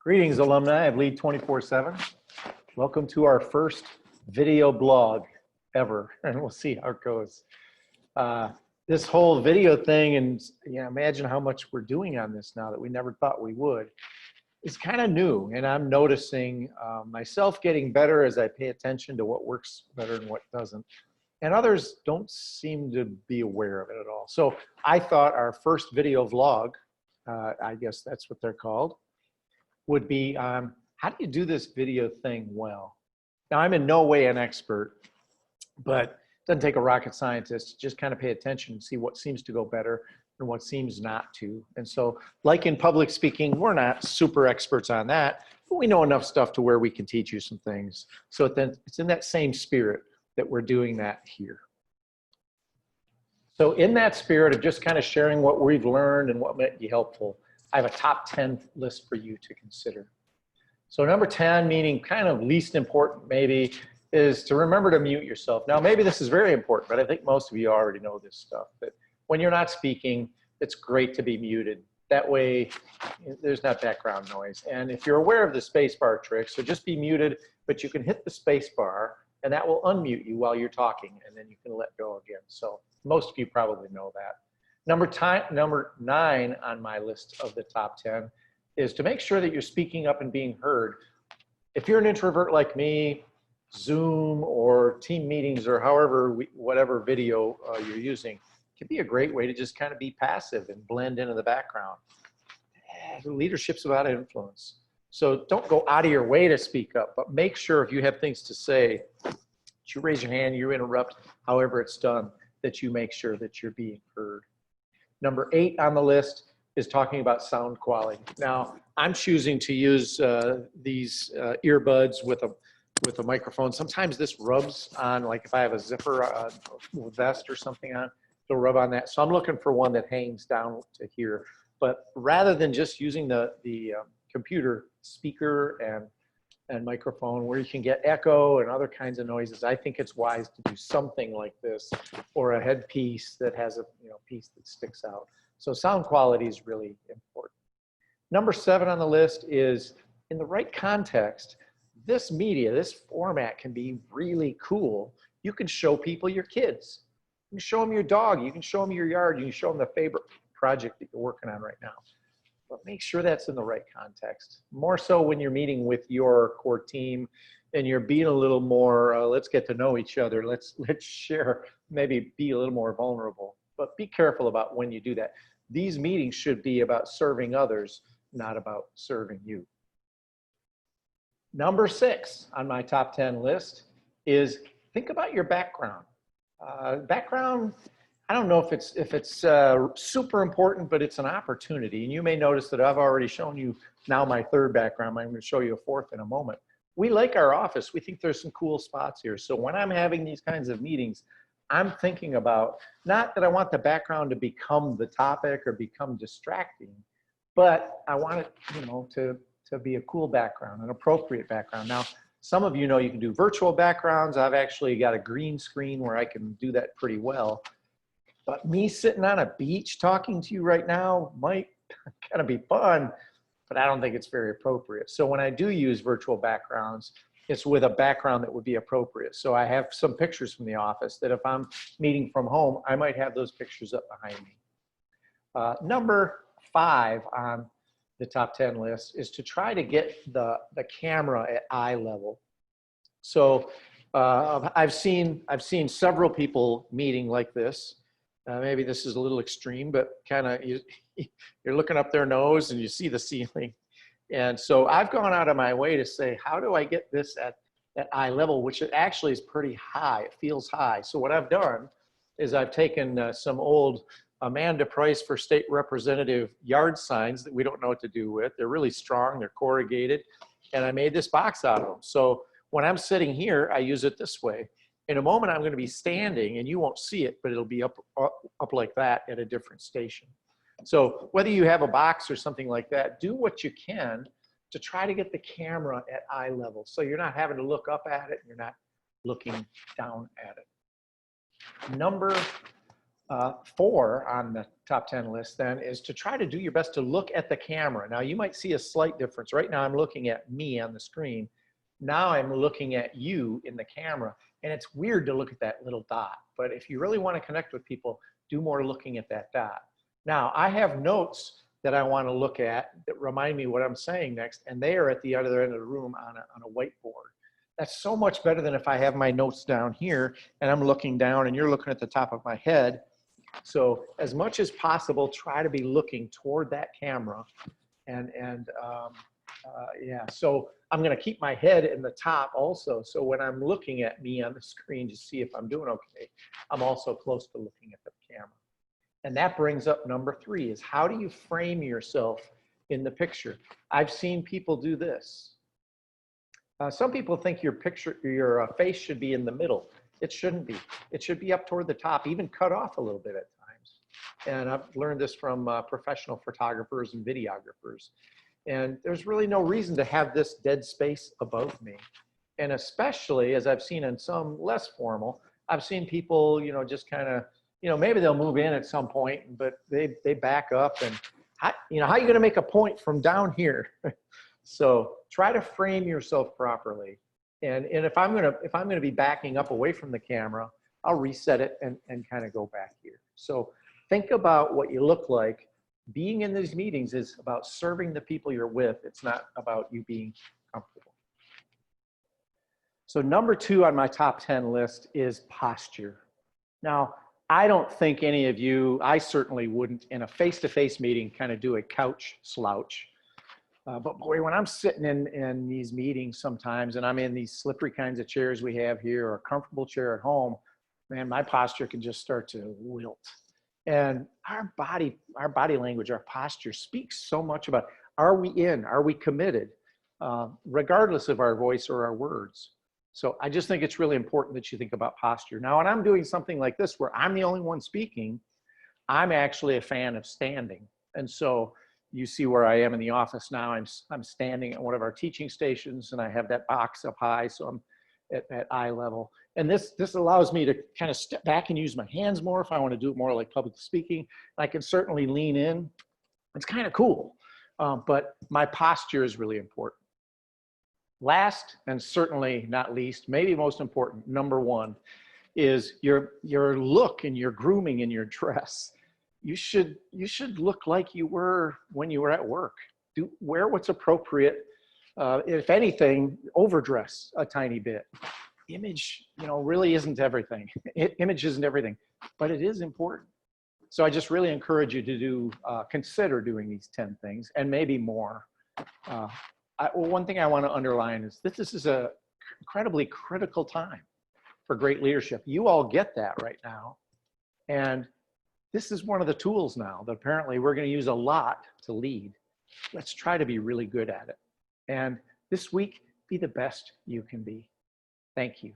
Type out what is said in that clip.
Greetings, alumni of Lead 24/7. Welcome to our first video blog ever, and we'll see how it goes. This whole video thing, and imagine how much we're doing on this now that we never thought we would, is kind of new, and I'm noticing myself getting better as I pay attention to what works better and what doesn't. And others don't seem to be aware of it at all. So I thought our first video vlog, I guess that's what they're called, would be how do you do this video thing well? Now, I'm in no way an expert, but it doesn't take a rocket scientist to just kind of pay attention and see what seems to go better and what seems not to. And so, like in public speaking, we're not super experts on that, but we know enough stuff to where we can teach you some things. So then it's in that same spirit that we're doing that here. So in that spirit of just kind of sharing what we've learned and what might be helpful, I have a top 10 list for you to consider. So number 10, meaning kind of least important maybe, is to remember to mute yourself. Now, maybe this is very important, but I think most of you already know this stuff, that when you're not speaking, it's great to be muted. That way, there's not background noise. And if you're aware of the spacebar trick, so just be muted, but you can hit the spacebar, and that will unmute you while you're talking, and then you can let go again. So most of you probably know that. Number 9 on my list of the top 10 is to make sure that you're speaking up and being heard. If you're an introvert like me, Zoom or team meetings or whatever video you're using can be a great way to just kind of be passive and blend into the background. Leadership's about influence. So don't go out of your way to speak up, but make sure if you have things to say, that you raise your hand, you interrupt, however it's done, that you make sure that you're being heard. Number 8 on the list is talking about sound quality. Now, I'm choosing to use these earbuds with a microphone. Sometimes this rubs on, like if I have a zipper vest or something on, it'll rub on that. So I'm looking for one that hangs down to here. But rather than just using the computer speaker and microphone where you can get echo and other kinds of noises, I think it's wise to do something like this, or a headpiece that has a piece that sticks out. So sound quality is really important. Number 7 on the list is, in the right context, this media, this format can be really cool. You can show people your kids. You can show them your dog. You can show them your yard. You can show them the favorite project that you're working on right now. But make sure that's in the right context. More so when you're meeting with your core team and you're being a little more, let's get to know each other. Let's share, maybe be a little more vulnerable. But be careful about when you do that. These meetings should be about serving others, not about serving you. Number 6 on my top 10 list is think about your background. Background, I don't know if it's super important, but it's an opportunity. And you may notice that I've already shown you now my 3rd background. I'm going to show you a 4th in a moment. We like our office. We think there's some cool spots here. So when I'm having these kinds of meetings, I'm thinking about, not that I want the background to become the topic or become distracting, but I want it, to be a cool background, an appropriate background. Now, some of you know you can do virtual backgrounds. I've actually got a green screen where I can do that pretty well. But me sitting on a beach talking to you right now might kind of be fun, but I don't think it's very appropriate. So when I do use virtual backgrounds, it's with a background that would be appropriate. So I have some pictures from the office that if I'm meeting from home, I might have those pictures up behind me. Number 5 on the top 10 list is to try to get the camera at eye level. So I've seen several people meeting like this. Maybe this is a little extreme, but kind of you're looking up their nose and you see the ceiling. And so I've gone out of my way to say, how do I get this at eye level, which it actually is pretty high. It feels high. So what I've done is I've taken some old Amanda Price for State Representative yard signs that we don't know what to do with. They're really strong. They're corrugated. And I made this box out of them. So when I'm sitting here, I use it this way. In a moment, I'm going to be standing, and you won't see it, but it'll be up like that at a different station. So whether you have a box or something like that, do what you can to try to get the camera at eye level. So you're not having to look up at it, you're not looking down at it. Number 4 on the top 10 list then is to try to do your best to look at the camera. Now you might see a slight difference. Right now I'm looking at me on the screen. Now I'm looking at you in the camera, and it's weird to look at that little dot. But if you really want to connect with people, do more looking at that dot. Now I have notes that I want to look at that remind me what I'm saying next, and they are at the other end of the room on a whiteboard. That's so much better than if I have my notes down here and I'm looking down and you're looking at the top of my head. So as much as possible, try to be looking toward that camera. Yeah, so I'm going to keep my head in the top also. So when I'm looking at me on the screen to see if I'm doing okay, I'm also close to looking at the camera. And that brings up number 3 is how do you frame yourself in the picture? I've seen people do this. Some people think your face should be in the middle. It shouldn't be. It should be up toward the top, even cut off a little bit at times. And I've learned this from professional photographers and videographers. And there's really no reason to have this dead space above me. And especially, as I've seen in some less formal, I've seen people, just kind of, maybe they'll move in at some point, but they back up. And, how are you going to make a point from down here? So try to frame yourself properly. And if I'm gonna be backing up away from the camera, I'll reset it and kind of go back here. So think about what you look like. Being in these meetings is about serving the people you're with. It's not about you being comfortable. So number 2 on my top 10 list is posture. Now, I don't think any of you, I certainly wouldn't in a face-to-face meeting kind of do a couch slouch. But boy, when I'm sitting in these meetings sometimes and I'm in these slippery kinds of chairs we have here or a comfortable chair at home, man, my posture can just start to wilt. And our body language, our posture speaks so much about, are we in, are we committed, regardless of our voice or our words. So I just think it's really important that you think about posture. Now, when I'm doing something like this where I'm the only one speaking, I'm actually a fan of standing. And so you see where I am in the office now. I'm standing at one of our teaching stations and I have that box up high, so I'm at eye level. And this allows me to kind of step back and use my hands more if I want to do it more like public speaking. I can certainly lean in. It's kind of cool, but my posture is really important. Last, and certainly not least, maybe most important, number 1, is your look and your grooming and your dress. You should look like you were when you were at work. Wear what's appropriate. If anything, overdress a tiny bit. Image, really isn't everything. Image isn't everything, but it is important. So I just really encourage you to consider doing these 10 things and maybe more. One thing I want to underline is this is an incredibly critical time for great leadership. You all get that right now. And this is one of the tools now that apparently we're going to use a lot to lead. Let's try to be really good at it. And this week, be the best you can be. Thank you.